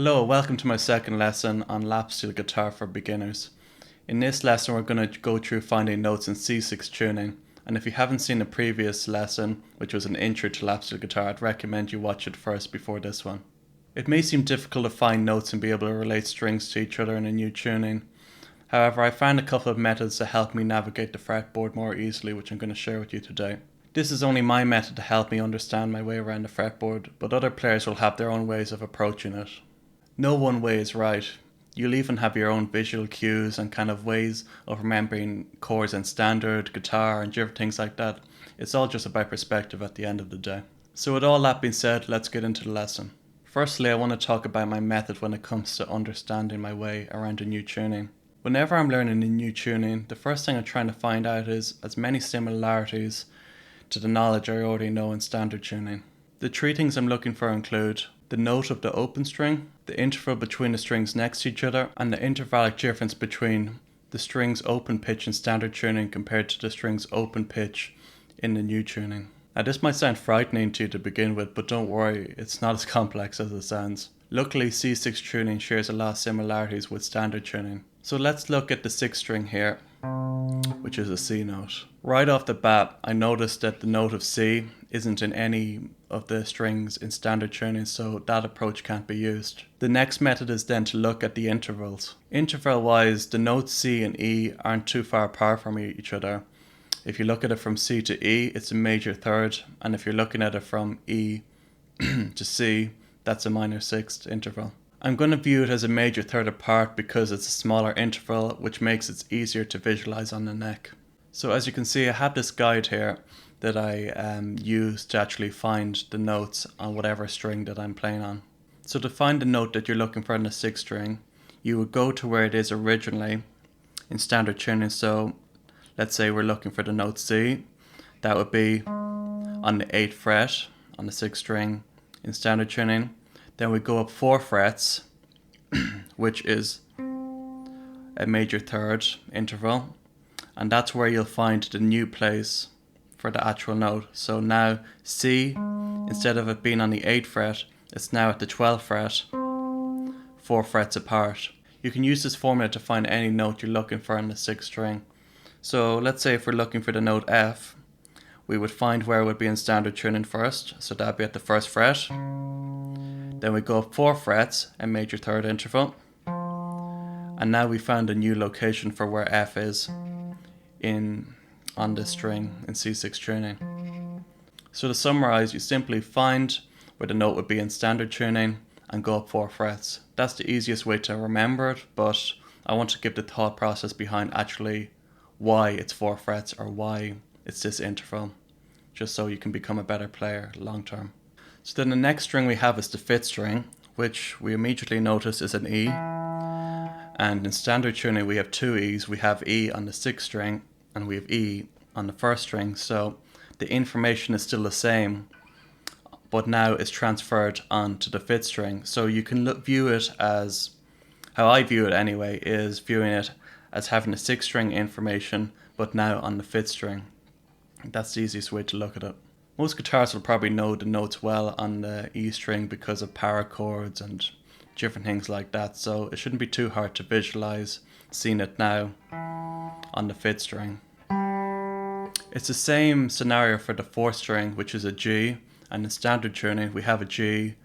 Hello, welcome to my second lesson on Lapsteel guitar for beginners. In this lesson we're going to go through finding notes in C6 tuning, and if you haven't seen the previous lesson, which was an intro to Lapsteel guitar, I'd recommend you watch it first before this one. It may seem difficult to find notes and be able to relate strings to each other in a new tuning. However, I found a couple of methods to help me navigate the fretboard more easily, which I'm going to share with you today. This is only my method to help me understand my way around the fretboard, but other players will have their own ways of approaching it. No one way is right. You'll even have your own visual cues and kind of ways of remembering chords and standard, guitar and different things like that. It's all just about perspective at the end of the day. So with all that being said, let's get into the lesson. Firstly, I want to talk about my method when it comes to understanding my way around a new tuning. Whenever I'm learning a new tuning, the first thing I'm trying to find out is as many similarities to the knowledge I already know in standard tuning. The three things I'm looking for include the note of the open string, the interval between the strings next to each other, and the intervallic difference between the strings open pitch in standard tuning compared to the strings open pitch in the new tuning. Now this might sound frightening to you to begin with, but don't worry, it's not as complex as it sounds. Luckily C6 tuning shares a lot of similarities with standard tuning. So let's look at the 6th string here, which is a C note. Right off the bat, I noticed that the note of C isn't in any of the strings in standard tuning, so that approach can't be used. The next method is then to look at the intervals. Interval wise, the notes C and E aren't too far apart from each other. If you look at it from C to E, it's a major third, and if you're looking at it from E to C, that's a minor sixth interval. I'm going to view it as a major third apart because it's a smaller interval, which makes it easier to visualize on the neck. So as you can see, I have this guide here that I use to actually find the notes on whatever string that I'm playing on. So to find the note that you're looking for on the 6th string, you would go to where it is originally in standard tuning. So let's say we're looking for the note C. That would be on the 8th fret on the 6th string in standard tuning. Then we go up 4 frets, which is a major third interval, and that's where you'll find the new place for the actual note. So now C, instead of it being on the 8th fret, it's now at the 12th fret, 4 frets apart. You can use this formula to find any note you're looking for on the 6th string. So let's say if we're looking for the note F, we would find where it would be in standard tuning first, so that'd be at the 1st fret. Then we go up 4 frets, a major third interval, and now we found a new location for where F is on this string in C6 tuning. So to summarize, you simply find where the note would be in standard tuning and go up 4 frets. That's the easiest way to remember it, but I want to give the thought process behind actually why it's 4 frets or why it's this interval, just so you can become a better player long term. So then the next string we have is the 5th string, which we immediately notice is an E. And in standard tuning we have 2 E's. We have E on the 6th string and we have E on the 1st string. So the information is still the same, but now it's transferred onto the 5th string. So you can view it as, how I view it anyway, is viewing it as having the 6th string information, but now on the 5th string. That's the easiest way to look at it. Most guitarists will probably know the notes well on the E string because of power chords and different things like that, so it shouldn't be too hard to visualize seeing it now on the 5th string. It's the same scenario for the 4th string, which is a G, and in standard tuning we have a G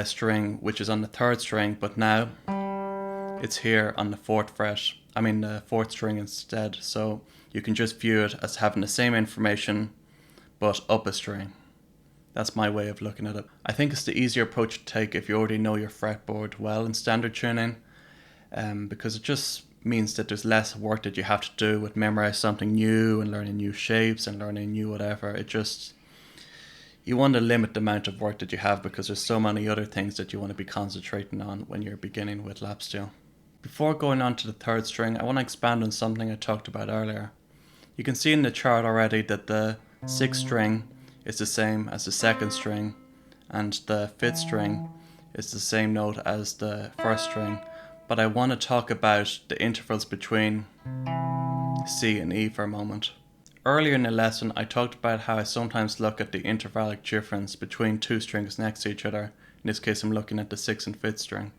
string which is on the 3rd string, but now it's here on the 4th the 4th string instead, so you can just view it as having the same information but up a string. That's my way of looking at it. I think it's the easier approach to take if you already know your fretboard well in standard tuning, because it just means that there's less work that you have to do with memorize something new and learning new shapes and learning new whatever. You want to limit the amount of work that you have because there's so many other things that you want to be concentrating on when you're beginning with Lapsteel. Before going on to the 3rd string, I want to expand on something I talked about earlier. You can see in the chart already that the 6th string is the same as the 2nd string, and the 5th string is the same note as the 1st string, but I want to talk about the intervals between C and E for a moment. Earlier in the lesson I talked about how I sometimes look at the intervallic difference between 2 strings next to each other, In this case I'm looking at the 6th and 5th string.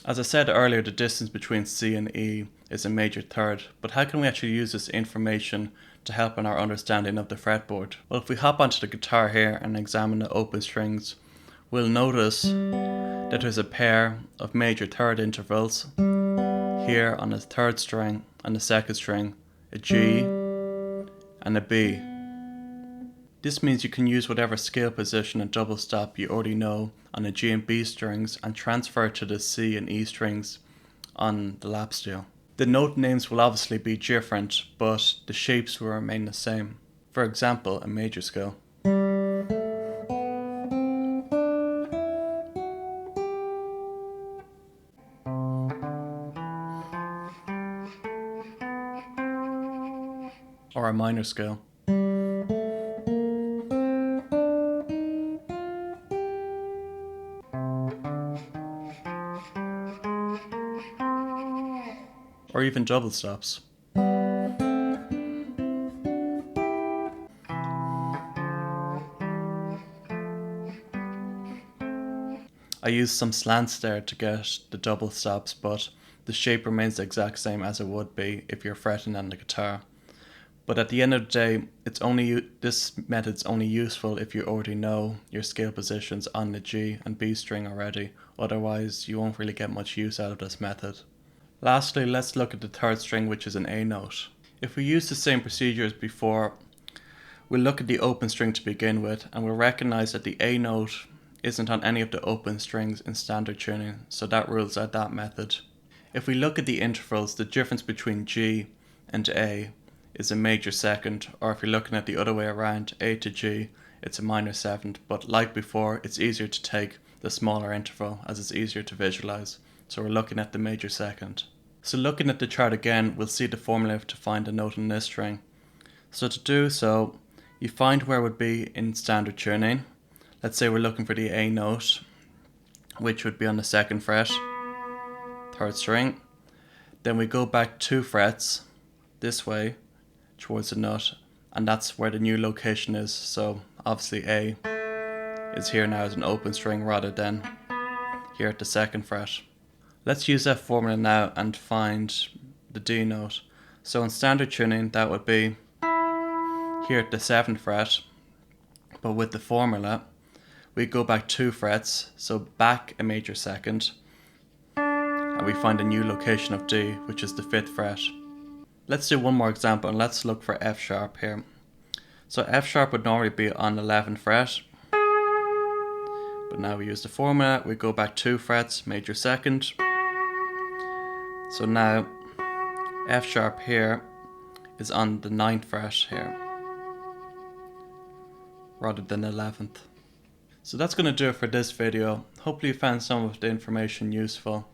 As I said earlier, the distance between C and E is a major third, but how can we actually use this information to help in our understanding of the fretboard? Well, if we hop onto the guitar here and examine the open strings, we'll notice that there's a pair of major third intervals here on the 3rd string and the 2nd string, a G and a B. This means you can use whatever scale position and double stop you already know on the G and B strings and transfer it to the C and E strings on the Lapsteel. The note names will obviously be different, but the shapes will remain the same. For example, a major scale. Or a minor scale. Or even double stops. I used some slants there to get the double stops, but the shape remains the exact same as it would be if you're fretting on the guitar. But at the end of the day, this method's only useful if you already know your scale positions on the G and B string already, otherwise you won't really get much use out of this method. Lastly, let's look at the 3rd string, which is an A note. If we use the same procedure as before, we'll look at the open string to begin with, and we'll recognize that the A note isn't on any of the open strings in standard tuning, so that rules out that method. If we look at the intervals, the difference between G and A is a major 2nd, or if you're looking at the other way around, A to G, it's a minor 7th, but like before, it's easier to take the smaller interval as it's easier to visualize. So we're looking at the major 2nd. So looking at the chart again, we'll see the formula to find a note in this string. So to do so, you find where it would be in standard tuning. Let's say we're looking for the A note, which would be on the 2nd fret, 3rd string. Then we go back 2 frets this way towards the nut, and that's where the new location is. So obviously A is here now as an open string rather than here at the 2nd fret. Let's use that formula now and find the D note. So in standard tuning that would be here at the 7th fret, but with the formula we go back 2 frets, so back a major 2nd, and we find a new location of D, which is the 5th fret. Let's do one more example and let's look for F sharp here. So F sharp would normally be on the 11th fret, but now we use the formula, we go back 2 frets, major 2nd. So now F sharp here is on the 9th fret here, rather than 11th. So that's going to do it for this video. Hopefully you found some of the information useful.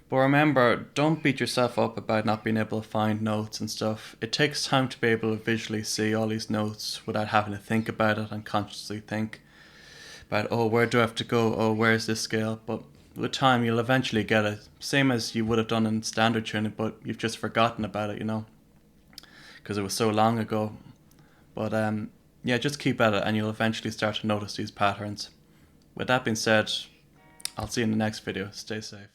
But remember, don't beat yourself up about not being able to find notes and stuff. It takes time to be able to visually see all these notes without having to think about it and consciously think about, oh, where do I have to go? Oh, where's this scale? But with time, you'll eventually get it. Same as you would have done in standard tuning, but you've just forgotten about it, you know, because it was so long ago. But yeah, just keep at it and you'll eventually start to notice these patterns. With that being said, I'll see you in the next video. Stay safe.